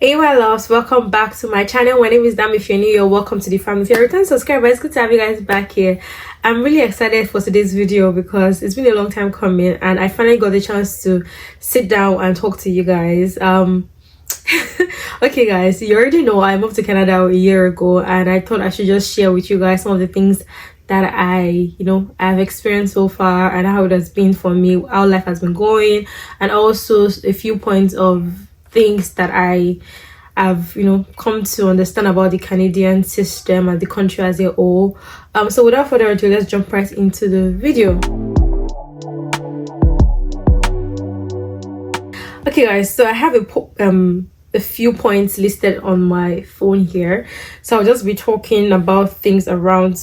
Hey my loves, welcome back to my channel. My name is Dam. If you're new, you're welcome to the family. If you're a return subscriber, it's good to have you guys back here. I'm really excited for today's video because it's been a long time coming and I finally got the chance to sit down and talk to you guys. Okay guys, you already know I moved to Canada a year ago and I thought I should just share with you guys some of the things that I've experienced so far and how it has been for me, how life has been going, and also a few points of things that I have come to understand about the Canadian system and the country as a whole. So without further ado, let's jump right into the video. Okay guys, so I have a few points listed on my phone here, so I'll just be talking about things around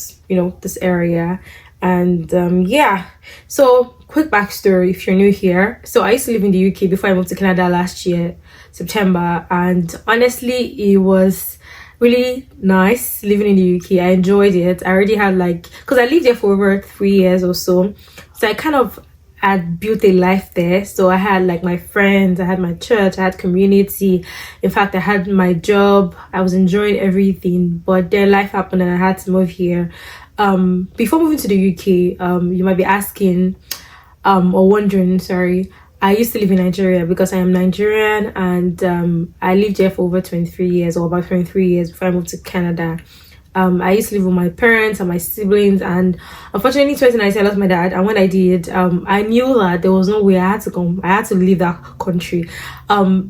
this area. And yeah, so quick backstory if you're new here. So I used to live in the UK before I moved to Canada last year, September, and honestly it was really nice living in the UK. I enjoyed it. I already had because I lived there for over 3 years or so I kind of had built a life there. So I had my friends, I had my church, I had community. In fact, I had my job. I was enjoying everything, but then life happened and I had to move here. Before moving to the UK, you might be asking or wondering, sorry, I used to live in Nigeria because I am Nigerian, and I lived there for over 23 years, or about 23 years before I moved to Canada. I used to live with my parents and my siblings, and unfortunately 2019 I lost my dad, and when I did, I knew that there was no way I had to come. I had to leave that country,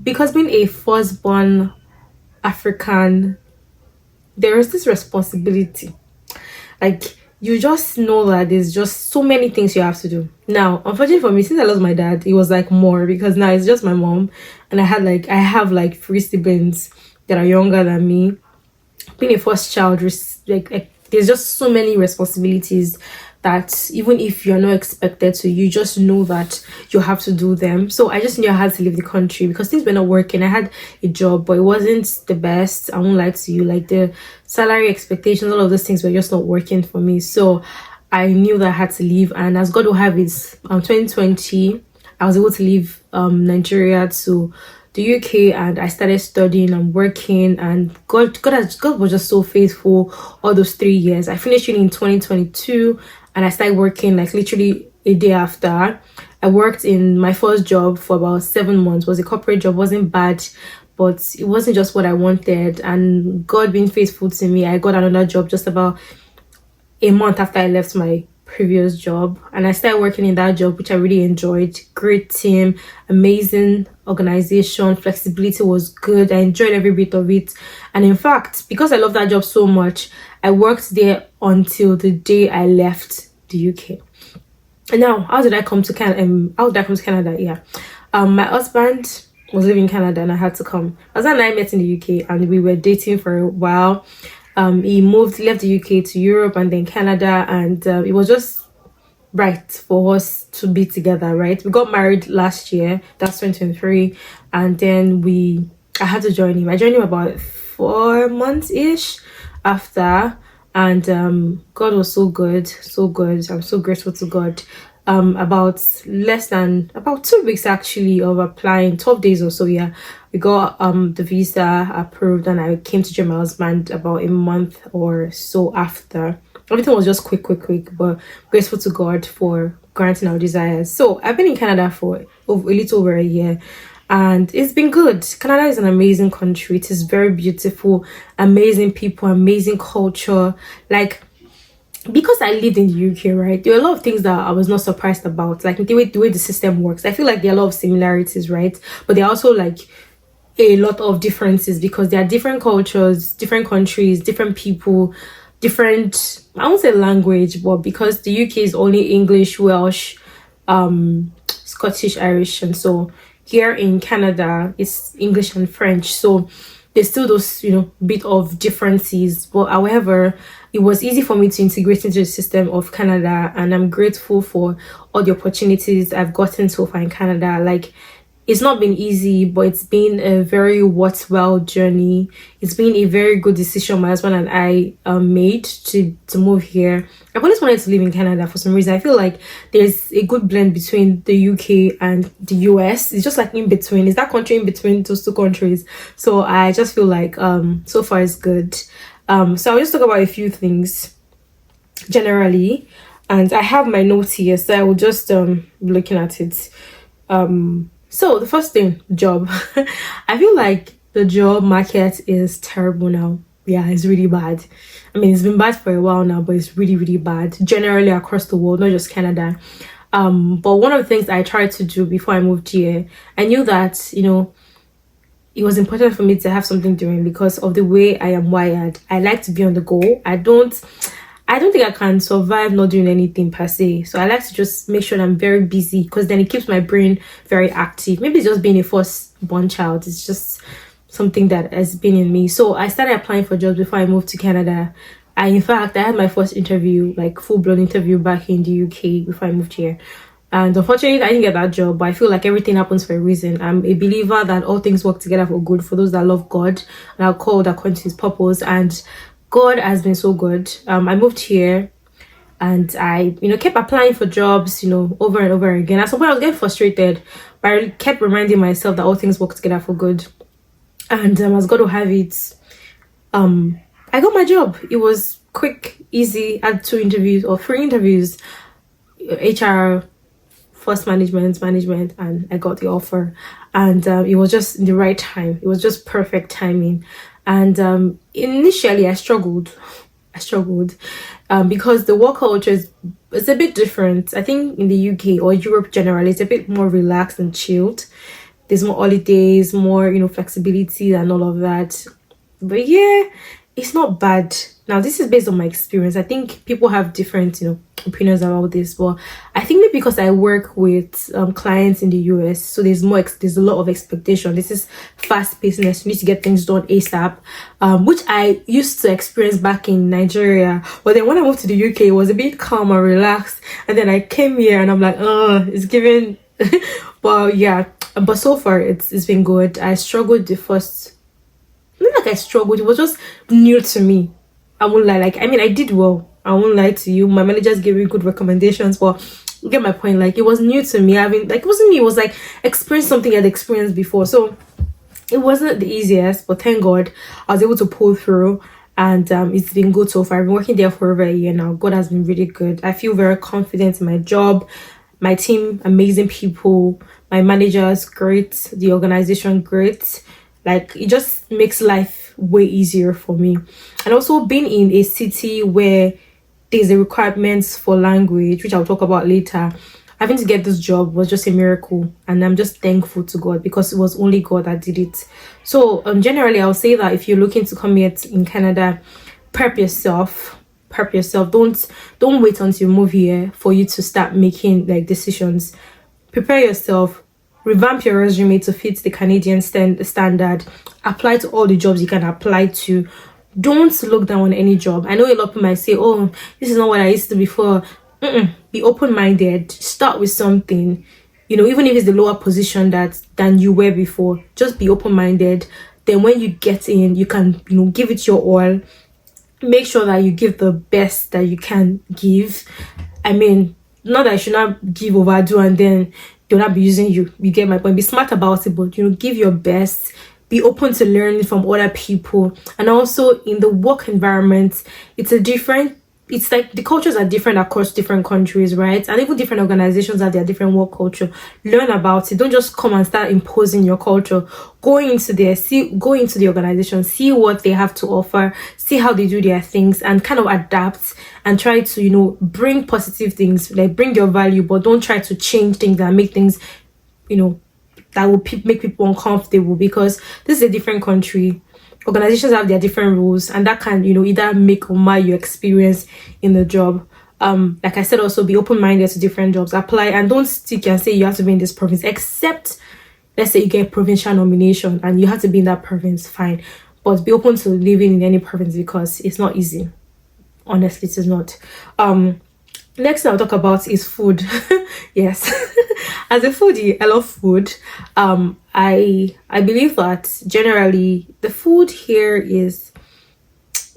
because being a firstborn African, there is this responsibility. You just know that there's just so many things you have to do. Now, unfortunately for me, since I lost my dad, it was more, because now it's just my mom, and I have 3 siblings that are younger than me. Being a first child, there's just so many responsibilities that even if you're not expected to, you just know that you have to do them. So I just knew I had to leave the country because things were not working. I had a job, but it wasn't the best. I won't lie to you. The salary expectations, all of those things were just not working for me. So I knew that I had to leave, and as God will have it, 2020 I was able to leave Nigeria to the UK, and I started studying and working, and God was just so faithful all those 3 years. I finished uni in 2022 and I started working literally a day after. I worked in my first job for about 7 months. It was a corporate job, wasn't bad, but it wasn't just what I wanted, and God being faithful to me, I got another job just about a month after I left my previous job, and I started working in that job, which I really enjoyed. Great team, amazing organization, flexibility was good. I enjoyed every bit of it, and in fact, because I love that job so much, I worked there until the day I left the UK. And now, how did I come to Canada? Yeah, my husband was living in Canada and I had to come. My husband and I met in the UK and we were dating for a while. He left the UK to Europe and then Canada, and it was just right for us to be together, right? We got married last year, that's 2023, and then I had to join him. I joined him about 4 months-ish after, and God was so good. I'm so grateful to God. About 2 weeks actually of applying, 12 days or so, yeah, we got the visa approved, and I came to join my husband about a month or so after. Everything was just quick, but grateful to God for granting our desires. So I've been in Canada for a little over a year, and it's been good. Canada is an amazing country. It is very beautiful, amazing people, amazing culture. Because I lived in the UK, right, there were a lot of things that I was not surprised about, the way the system works. I feel there are a lot of similarities, right, but there are also a lot of differences, because there are different cultures, different countries, different people, different, I won't say language, but because the UK is only English, Welsh, Scottish, Irish, and so here in Canada it's English and French. So there's still those bit of differences, but however, it was easy for me to integrate into the system of Canada, and I'm grateful for all the opportunities I've gotten so far in Canada. It's not been easy, but it's been a very worthwhile journey. It's been a very good decision my husband and I made to move here. I've always wanted to live in Canada for some reason. I feel like there's a good blend between the UK and the US. It's just like in between. It's that country in between those two countries. So I just feel like so far it's good. So I'll just talk about a few things generally, and I have my notes here, so I will just be looking at it. So the first thing, job. I feel like the job market is terrible now. Yeah, it's really bad. I mean, it's been bad for a while now, but it's really, really bad generally across the world, not just Canada. But one of the things I tried to do before I moved here, I knew that, it was important for me to have something doing because of the way I am wired. I like to be on the go. I don't think I can survive not doing anything per se. So I like to just make sure that I'm very busy because then it keeps my brain very active. Maybe it's just being a first-born child. It's just something that has been in me. So I started applying for jobs before I moved to Canada. In fact, I had my first interview, like full-blown interview back in the UK before I moved here. And unfortunately, I didn't get that job, but I feel like everything happens for a reason. I'm a believer that all things work together for good for those that love God and are called according to his purpose. And God has been so good. I moved here and I, kept applying for jobs, over and over again. At some point, I was getting frustrated, but I kept reminding myself that all things work together for good. And as God will have it, I got my job. It was quick, easy. I had 3 interviews, HR, first management, and I got the offer. And it was just in the right time. It was just perfect timing. And initially I struggled because the work culture is a bit different. I think in the UK or Europe generally, it's a bit more relaxed and chilled. There's more holidays, more flexibility and all of that. But yeah, it's not bad. Now, this is based on my experience. I think people have different, opinions about this, but I think maybe because I work with clients in the US, so there's a lot of expectation. This is fast-paced, you need to get things done ASAP, which I used to experience back in Nigeria. But then when I moved to the UK, it was a bit calm and relaxed. And then I came here and I'm like, it's giving. But yeah, but so far it's been good. I struggled the first. Not like I struggled. It was just new to me. I won't lie. I did well. I won't lie to you. My managers gave me good recommendations, but you get my point. It was new to me. It wasn't me. It was experience something I'd experienced before. So it wasn't the easiest, but thank God I was able to pull through. And it's been good so far. I've been working there for over a year now. God has been really good. I feel very confident in my job. My team, amazing people. My managers, great. The organization, great. It just makes life way easier for me. And also being in a city where there's a requirements for language, which I'll talk about later. Having to get this job was just a miracle, and I'm just thankful to God because it was only God that did it. So generally, I'll say that if you're looking to come here in Canada, prep yourself. Don't wait until you move here for you to start making decisions. Prepare yourself. Revamp your resume to fit the Canadian standard. Apply to all the jobs you can apply to. Don't look down on any job. I know a lot of people might say, oh, this is not what I used to before. Be open-minded. Start with something. Even if it's the lower position than you were before, just be open-minded. Then when you get in, you can, give it your all. Make sure that you give the best that you can give. I mean, not that I should not give overdo and then they'll not be using you. You get my point. Be smart about it, but give your best. Be open to learning from other people. And also in the work environment, it's the cultures are different across different countries, right? And even different organizations have their different work culture. Learn about it. Don't just come and start imposing your culture. Go into the organization, see what they have to offer, see how they do their things, and kind of adapt and try to, bring positive things, bring your value, but don't try to change things and make things, that will make people uncomfortable, because this is a different country. Organizations have their different rules, and that can either make or mar your experience in the job. Like I said, also be open-minded to different jobs. Apply and don't stick and say you have to be in this province, except let's say you get provincial nomination and you have to be in that province, fine, but be open to living in any province because it's not easy. Honestly, it is not. Next thing I'll talk about is food. Yes. as a foodie, I love food. I believe that generally the food here is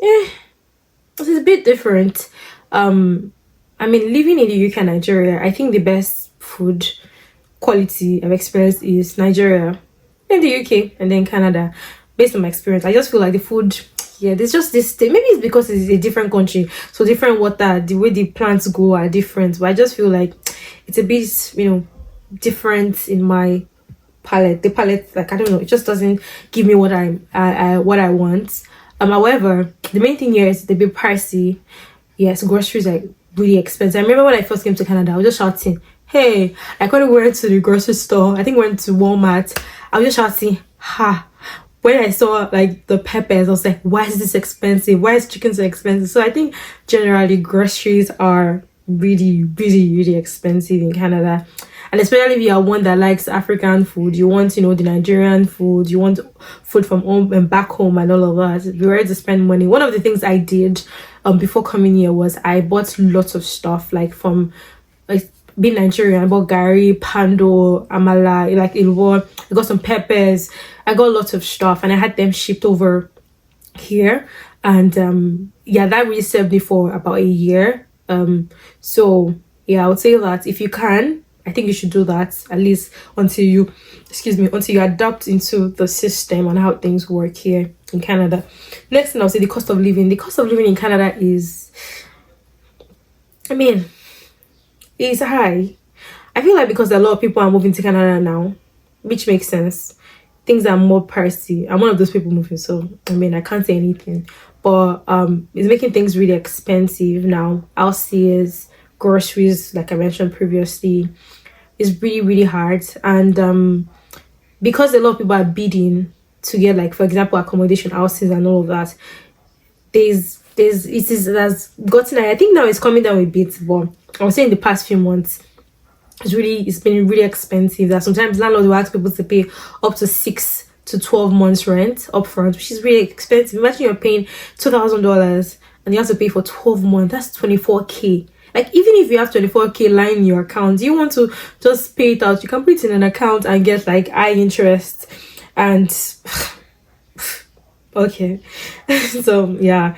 it's a bit different. I mean, living in the UK and Nigeria, I think the best food quality I've experienced is Nigeria, then the UK, and then Canada. Based on my experience, I just feel like the food, yeah, there's just this thing. Maybe it's because it's a different country, so different water, the way the plants grow are different. But I just feel like it's a bit, different in my palette. The palette, like I don't know, it just doesn't give me what what I want. However, the main thing here is a bit pricey. Yes, groceries are really expensive. I remember when I first came to Canada, I was just shouting, hey, I couldn't went to the grocery store. I think went to Walmart. I was just shouting, ha. When I saw like the peppers, I was like, why is this expensive? Why is chicken so expensive? So I think generally groceries are really, really, really expensive in Canada. And especially if you are one that likes African food, you want, the Nigerian food, you want food from home and back home and all of that. You're ready to spend money. One of the things I did before coming here was I bought lots of stuff, like from like being Nigerian. I bought gari, pando, amala, like ilwo. I got some peppers. I got lots of stuff and I had them shipped over here. And yeah, that really served me for about a year. So yeah, I would say that if you can, I think you should do that at least until you adapt into the system and how things work here in Canada. Next thing I'll say, the cost of living. The cost of living in Canada is, is high. I feel like because a lot of people are moving to Canada now, which makes sense. Things are more pricey. I'm one of those people moving, so I can't say anything. But it's making things really expensive now. Houses, groceries, like I mentioned previously, is really, really hard. And because a lot of people are bidding to get, like, for example, accommodation, houses and all of that, it has gotten, I think now it's coming down a bit, but I was saying the past few months it's been really expensive, that sometimes landlords will ask people to pay up to 6 to 12 months rent upfront, which is really expensive. Imagine you're paying $2,000 and you have to pay for 12 months. That's 24k. Like, even if you have 24k lying in your account, you want to just pay it out, you can put it in an account and get like high interest. And okay. So yeah,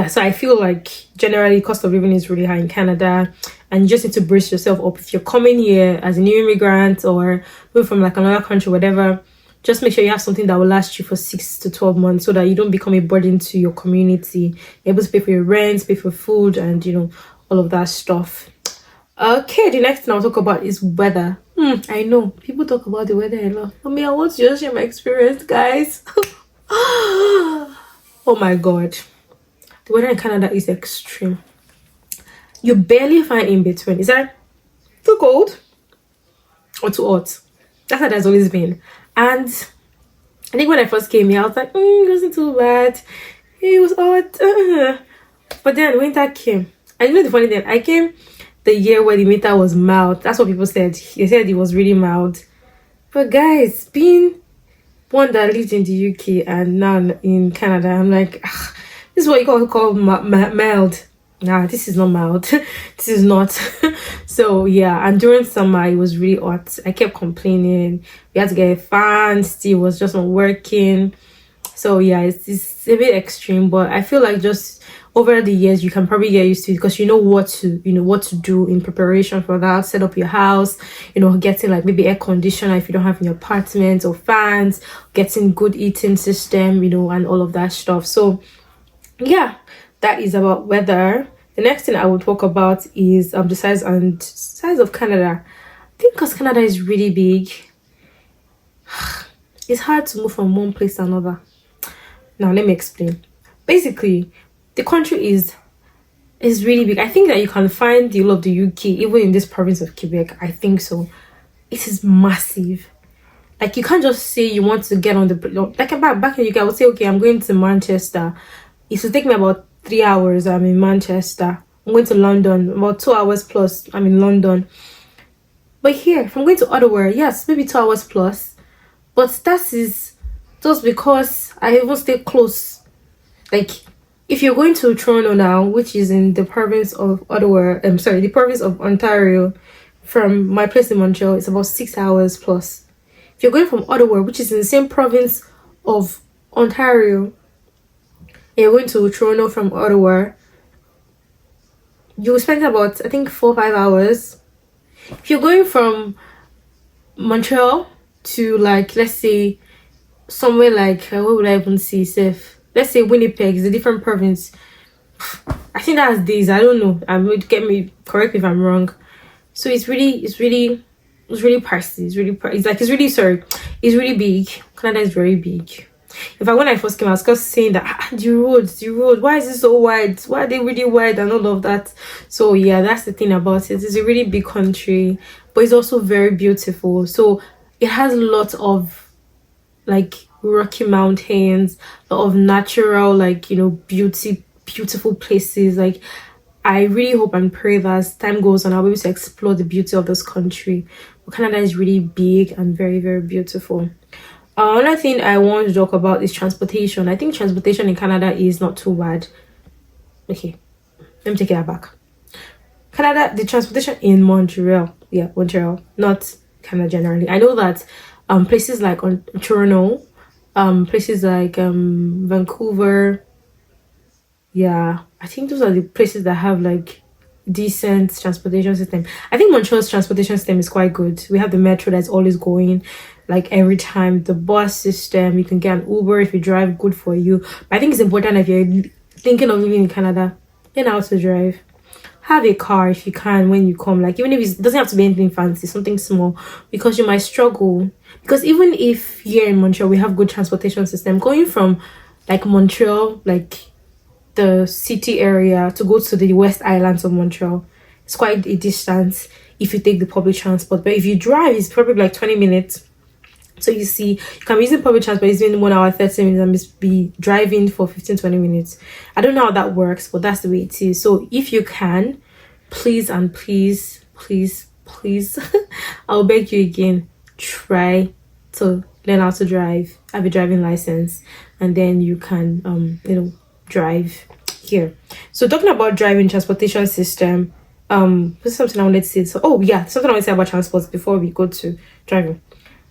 so I feel like generally cost of living is really high in Canada, and you just need to brace yourself up. If you're coming here as a new immigrant or maybe from like another country, whatever, just make sure you have something that will last you for 6 to 12 months so that you don't become a burden to your community. You're able to pay for your rent, pay for food, and all of that stuff. Okay, the next thing I'll talk about is weather. I know people talk about the weather a lot. I want to just share my experience, guys. Oh my god, the weather in Canada is extreme. You barely find in between. Is that too cold or too hot? That's how that's always been. And I think when I first came here, I was like, it wasn't too bad. It was hot. But then winter came. And the funny thing, I came the year where the winter was mild. That's what people said. They said it was really mild. But guys, being one that lived in the UK and now in Canada, I'm like, this is what you call mild. Nah, this is not mild. This is not. So yeah, and during summer it was really hot. I kept complaining. We had to get a fan, still was just not working. So yeah, it's a bit extreme, but I feel like just over the years you can probably get used to it, because you know what to do in preparation for that. Set up your house, getting like maybe air conditioner if you don't have in your apartment, or fans, getting good heating system, and all of that stuff. So yeah, that is about weather. The next thing I will talk about is the size of Canada. I think because Canada is really big, it's hard to move from one place to another. Now let me explain. Basically, the country is really big. I think that you can find the whole of the UK even in this province of Quebec. I think so. It is massive. Like, you can't just say you want to get on the, like, back in the UK, I would say, okay, I'm going to Manchester. It will take me about 3 hours. I'm in Manchester. I'm going to London, about 2 hours plus. I'm in London. But here, if I'm going to Ottawa, yes, maybe 2 hours plus. But that is just because I even stay close. Like, if you're going to Toronto now, which is in the province of Ottawa, the province of Ontario, from my place in Montreal, it's about 6 hours plus. If you're going from Ottawa, which is in the same province of Ontario, and you're going to Toronto from Ottawa, you will spend about, I think, 4 or 5 hours. If you're going from Montreal to, like, let's say somewhere like what would I even see safe? Let's say Winnipeg is a different province. I think that's days. I don't know. I would get me correct me if I'm wrong. So it's really pricey. It's really big. Canada is very big. In fact, when I first came, I was just saying that the road, why is it so wide? Why are they really wide and all of that? So yeah, that's the thing about it. It's a really big country, but it's also very beautiful. So it has lots of like rocky mountains, a lot of natural, like, beautiful places. Like, I really hope and pray that as time goes on, I'll be able to explore the beauty of this country. But Canada is really big and very, very beautiful. Another thing I want to talk about is transportation. I think transportation in Canada is not too bad. Okay, let me take it back. Canada, the transportation in Montreal, not Canada generally. I know that places like Toronto, places like Vancouver, yeah, I think those are the places that have like decent transportation system. I think Montreal's transportation system is quite good. We have the metro that's always going, like every time. The bus system, you can get an Uber if you drive, good for you. But I think it's important if you're thinking of living in Canada, learn how to drive. Have a car if you can when you come, like, even if it doesn't have to be anything fancy, something small, because you might struggle. Because even if here in Montreal we have good transportation system, going from like Montreal, like the city area, to go to the West Islands of Montreal, it's quite a distance if you take the public transport. But if you drive, it's probably like 20 minutes. So you see, you can be using public transport, it's been 1 hour 30 minutes, and must be driving for 15-20 minutes. I don't know how that works, but that's the way it is. So if you can, please and please, I'll beg you again, try to learn how to drive, have a driving license, and then you can drive here. So talking about driving, transportation system, this is something I wanted to say. So something I want to say about transport before we go to driving.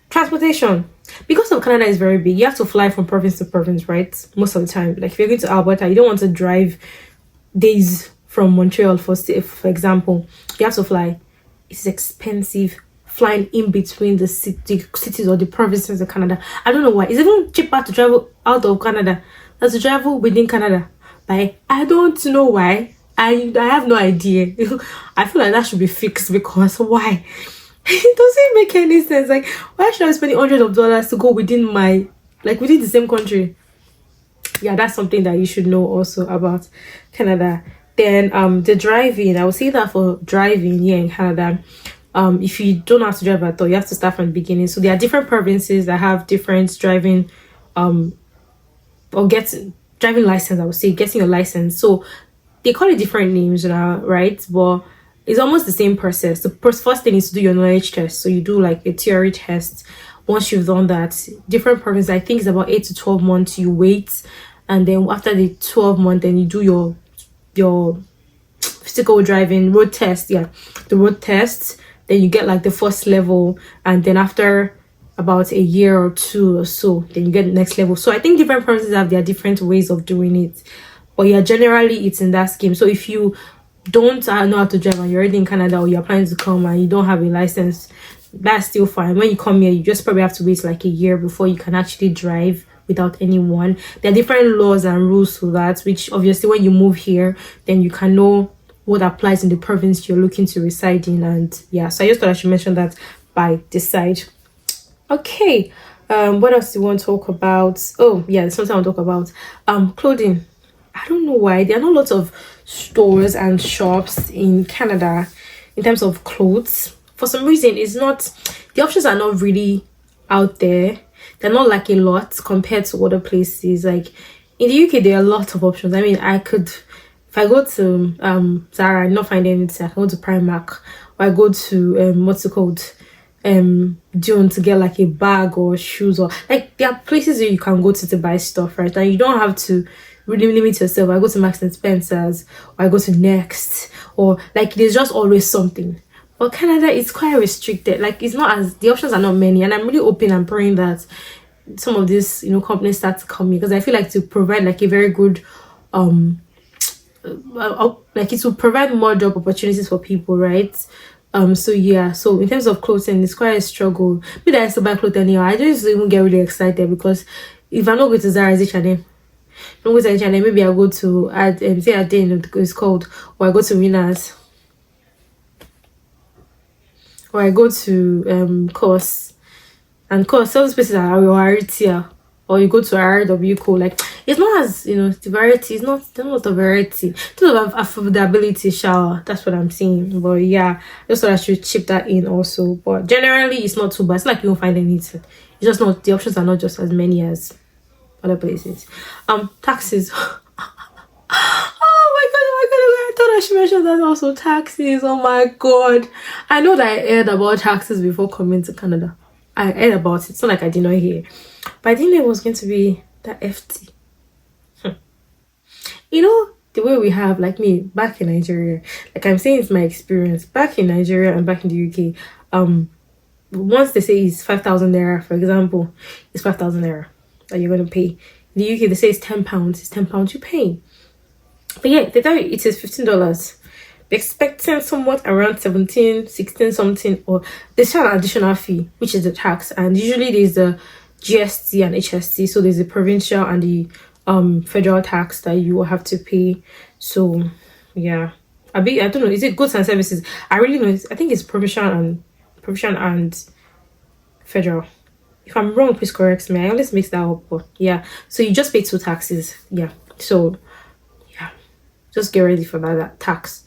Transportation, because of Canada is very big, you have to fly from province to province, right? Most of the time, like if you're going to Alberta, you don't want to drive days from Montreal for example. You have to fly. It's expensive flying in between the cities or the provinces of Canada. I don't know why. It's even cheaper to travel out of Canada than to travel within Canada. But I don't know why. I have no idea. I feel like that should be fixed, because why? It doesn't make any sense. Like, why should I spend hundreds of dollars to go within the same country? Yeah, that's something that you should know also about Canada. Then the driving, I would say that for driving here in Canada, if you don't know how to drive at all, you have to start from the beginning. So there are different provinces that have different driving or getting driving license. I would say getting a license. So they call it different names now, right? But it's almost the same process. The first thing is to do your knowledge test. So you do like a theory test. Once you've done that, different provinces, I think it's about 8 to 12 months you wait, and then after the 12 months, then you do your physical driving road test. Yeah, the road test. Then you get like the first level, and then after about a year or two or so, then you get the next level. So I think different provinces have their different ways of doing it, but yeah, generally it's in that scheme. So if you don't know how to drive and you're already in Canada, or you're planning to come and you don't have a license, that's still fine. When you come here, you just probably have to wait like a year before you can actually drive without anyone. There are different laws and rules to that, which obviously when you move here, then you can know what applies in the province you're looking to reside in. And yeah, so I just thought I should mention that by this side. Okay, what else do you want to talk about? Oh yeah, there's something I want to talk about. Clothing. I don't know why there are not lots of stores and shops in Canada in terms of clothes. For some reason, it's not, the options are not really out there. They're not like a lot compared to other places. Like in the UK, there are a lot of options. I mean, if I go to Zara and not find anything, I can go to Primark, or I go to what's it called, June, to get like a bag or shoes, or like there are places where you can go to buy stuff, right? And you don't have to really limit yourself. I go to Marks and Spencer's, or I go to Next, or like there's just always something. But Canada is quite restricted. Like it's not as the options are not many, and I'm really hoping and praying that some of these companies start coming, because I feel like to provide like a very good um like it will provide more job opportunities for people, right? So yeah, so in terms of clothing, it's quite a struggle. Me that I used to buy clothes anyhow, I just even get really excited because if I'm not going to Zara's H&M, don't go to H&M, maybe I go to add say a day it's called, or I go to Winners, or I go to Course. And course, some spaces are variety, or you go to RW Co. Like it's not as the variety is not there's not a variety. It's not affordability shower. That's what I'm saying. But yeah, I just thought I should chip that in also. But generally, it's not too bad. It's like you won't find anything. It's just not the options are not just as many as other places. Taxes. Oh my god, I thought I should mention that also. Taxes. Oh my god. I know that I heard about taxes before coming to Canada. I heard about it. It's not like I did not hear. But I didn't know it was going to be that FT. The way we have, like me, back in Nigeria, like I'm saying it's my experience. Back in Nigeria and back in the UK, once they say it's 5,000 naira, for example, it's 5,000 naira that you're going to pay. In the UK, they say it's £10. It's £10 you pay. But yeah, they tell you it is $15. They're expecting somewhat around 17, 16 something, or there's an additional fee, which is the tax. And usually there's the GST and HST. So there's the provincial and the federal tax that you will have to pay. So yeah. I don't know, is it goods and services? I really know I think it's provincial and federal. If I'm wrong, please correct me. I always mix that up, but yeah. So you just pay two taxes. Yeah. So yeah. Just get ready for that tax.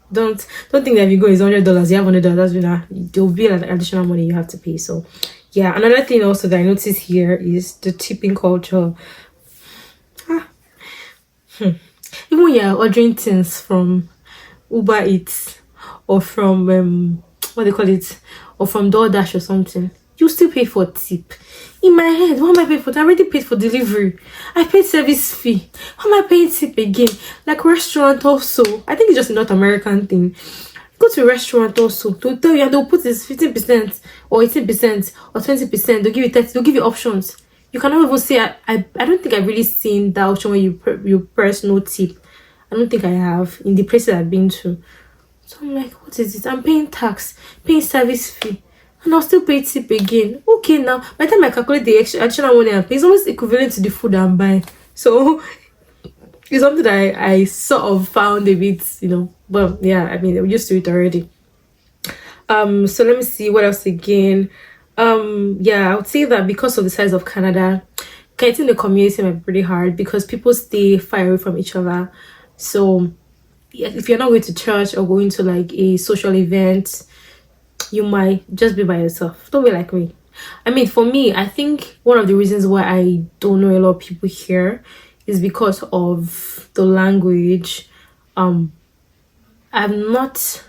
Don't think that if you go is $100, you have $100, there'll be an additional money you have to pay. So yeah, another thing also that I noticed here is the tipping culture. Even when you're ordering things from Uber Eats or from what they call it, or from DoorDash or something, you still pay for tip. In my head, what am I paying for? I already paid for delivery. I paid service fee. How am I paying tip again? Like restaurant also. I think it's just a North American thing. Go to a restaurant also. They'll tell you and they'll put this 15% or 18% or 20%. They'll give you 30. They'll give you options. You cannot even say I don't think I've really seen that option where you press no tip. I don't think I have in the places I've been to. So I'm like, what is it? I'm paying tax, paying service fee, and I'll still pay tip again. Okay, now by the time I calculate the additional money I pay, it's almost equivalent to the food I'm buying. So it's something that I sort of found a bit, but yeah, I mean, I'm used to it already. So let me see what else again. Yeah, I would say that because of the size of Canada, getting the community might be pretty hard because people stay far away from each other. So if you're not going to church or going to like a social event, you might just be by yourself. Don't be like me. I mean, for me, I think one of the reasons why I don't know a lot of people here is because of the language. I'm not,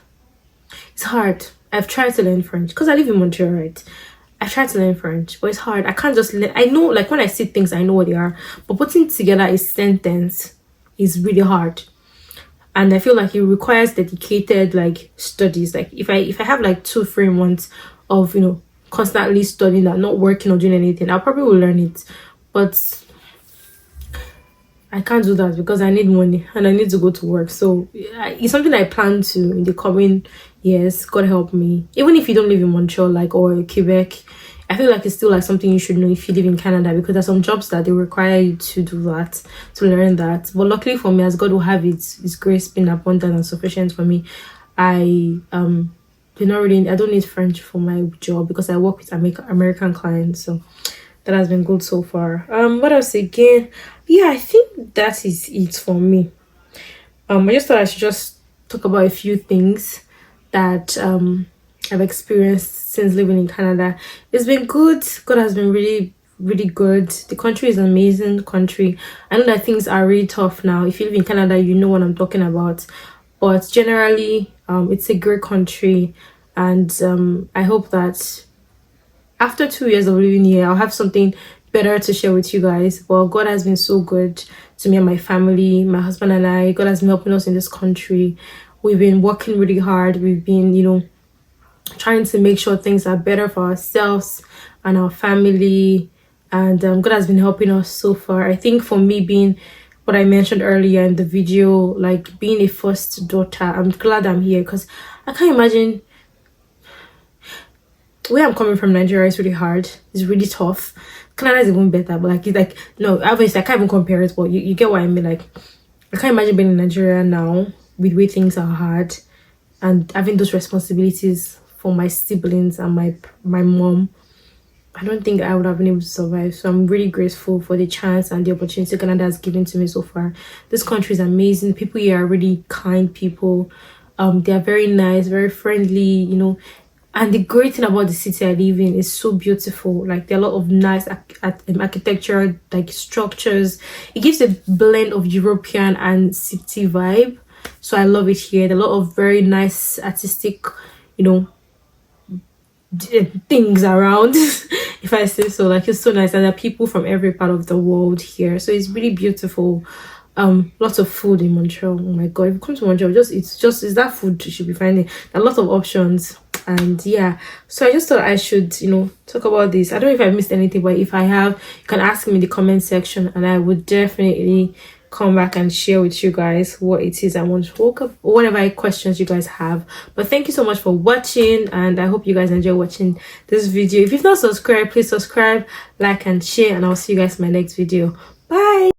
it's hard. I've tried to learn French because I live in Montreal, right? I tried to learn French, but it's hard. I can't just I know, like when I see things, I know what they are, but putting together a sentence is really hard. And I feel like it requires dedicated like studies. Like if I have like 2-3 months of constantly studying that, not working or doing anything, I probably will learn it. But I can't do that because I need money and I need to go to work. So it's something I plan to in the coming years. God help me. Even if you don't live in Montreal, like, or Quebec, I feel like it's still like something you should know if you live in Canada, because there's some jobs that they require you to do that, to learn that. But luckily for me, as God will have it, His grace been abundant and sufficient for me. I don't need French for my job because I work with American clients. So that has been good so far. What else again? Yeah, I think that is it for me. I just thought I should just talk about a few things that I've experienced since living in Canada. It's been good. God has been really, really good. The country is an amazing country. I know that things are really tough now. If you live in Canada, you know what I'm talking about. But generally, it's a great country, and I hope that after 2 years of living here, I'll have something better to share with you guys. Well, God has been so good to me and my family, my husband and I. God has been helping us in this country. We've been working really hard. We've been, trying to make sure things are better for ourselves and our family. And God has been helping us so far. I think for me, being what I mentioned earlier in the video, like being a first daughter, I'm glad I'm here, because I can't imagine where I'm coming from. Nigeria is really hard. It's really tough. Canada is even better, but like it's like, no, obviously I can't even compare it, but you get what I mean. Like, I can't imagine being in Nigeria now with the way things are hard and having those responsibilities for my siblings and my mom. I don't think I would have been able to survive. So I'm really grateful for the chance and the opportunity Canada has given to me so far. This country is amazing. People here are really kind people. They are very nice, very friendly, you know. And the great thing about the city I live in is so beautiful. Like, there are a lot of nice architectural like structures. It gives a blend of European and city vibe. So I love it here. There are a lot of very nice artistic, you know, things around, if I say so. Like, it's so nice, and there are people from every part of the world here, so it's really beautiful. Lots of food in Montreal. Oh my god, if you come to Montreal, it's that food you should be finding. There are lots of options. And yeah, so I just thought I should, you know, talk about this. I don't know if I missed anything, but if I have, you can ask me in the comment section, and I would definitely come back and share with you guys what it is I want to talk about, or whatever questions you guys have. But thank you so much for watching, and I hope you guys enjoy watching this video. If you've not subscribed, please subscribe, like, and share, and I'll see you guys in my next video. Bye.